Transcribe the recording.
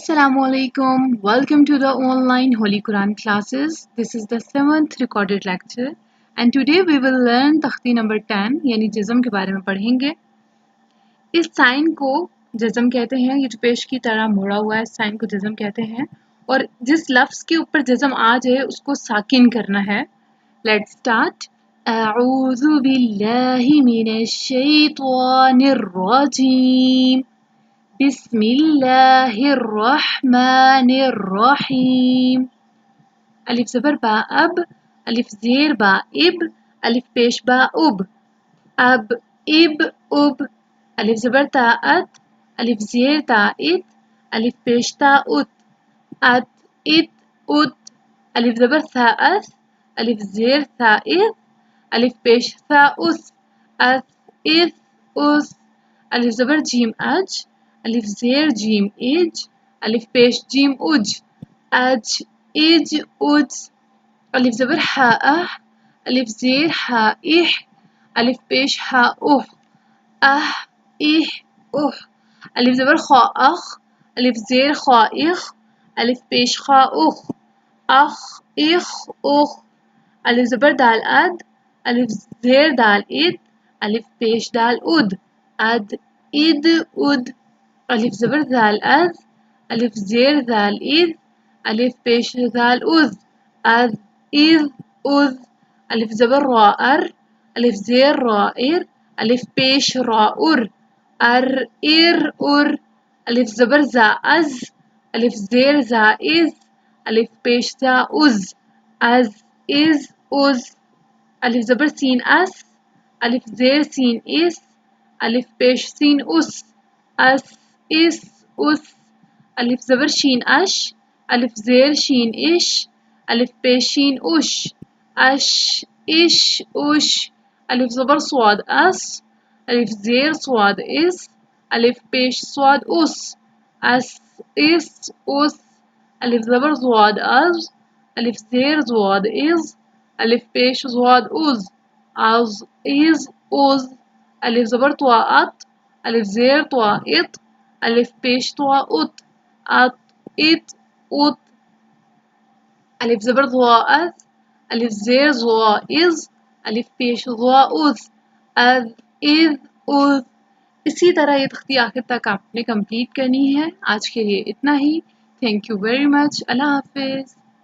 Assalamu alaikum. Welcome to the online Holy Quran classes. This is the 7th recorded lecture and today we will learn तख्ती number 10 यानी जज़म के बारे में पढ़ेंगे। इस साइन को जज़म कहते हैं, ये जो पेश की तरह मोड़ा हुआ है इस साइन को जज़म कहते हैं और जिस लफ्ज़ के ऊपर जज़म आ जाए उसको साकिन करना है। Let's start. अऊज़ु बिल्लाहि मिनश शैतानिर रजीम। बिस्मिल्लाहिर्रहमानिर्रहीम। अलिफ ज़बर बा अब, अलिफ ज़ेर बा इब, अलिफ पेश बा उब, अब इब उब। अलिफ ज़बर ता अत, अलिफ ज़ेर ता इत, अलिफ पेश ता उत, अत इत उत। अलिफ ज़बर था अस, अलिफ ज़ेर था इस, अलिफ पेश था उस, अस इस उस। अलिफ ज़बर जीम अज, अलिफ ज़ेर जीम इज, अलिफ पेश जीम उज, अज इज उज। अलिफ ज़बर हा अह, अलिफ ज़ेर हा इह, अलिफ पेश हा उह, अह इह उह। अलिफ ज़बर खा अख, अलिफ ज़ेर खा इख, अलिफ पेश खा उख, अख इख उख। अलिफ ज़बर दाल अद, अलिफ ज़ेर दाल इद, अलिफ पेश दाल उद, अद इद उद। अलिफ ज़बर दाल अज, अलिफ ज़ेर दाल इद, अलिफ पेश दाल उज, अज इज उज। अलिफ ज़बर रा अर, अलिफ ज़ेर रा इर, अलिफ पेश रा उर, अर इर उर। अलिफ ज़बर जा अज, अलिफ ज़ेर जा इज, अलिफ पेश जा उज, अज इज उज। अलिफ ज़बर सीन अस, अलिफ ज़ेर सीन इस, अलिफ पेश सीन उस, अस इस उस। अलिफ ज़बर शीन अश, अलिफ ज़ेर शीन इश, अलिफ पेश शीन उश, अश इश उश। अलिफ ज़बर स्वाद अस, अलिफ ज़ेर स्वाद इस, अलिफ पेश स्वाद उस, अस इस उस। अलिफ ज़बर ज़वाद अज, अलिफ ज़ेर ज़वाद इज, अलिफ पेश ज़वाद उज, अज इज उज। अलिफ ज़बर त्वा अत, अलिफ ज़ेर त्वा इत, अलिफ पेश त्वा उत, अत इत उत। अलिफ ज़बर ज़वा अज, अलिफ ज़ेर ज़वा इज, अलिफ पेश ज़वा उज, अज इज उज। इसी तरह ये तख्ती आखिर तक आपने कंप्लीट करनी है। आज के लिए इतना ही। Thank you very much. अल्लाह हाफिज़।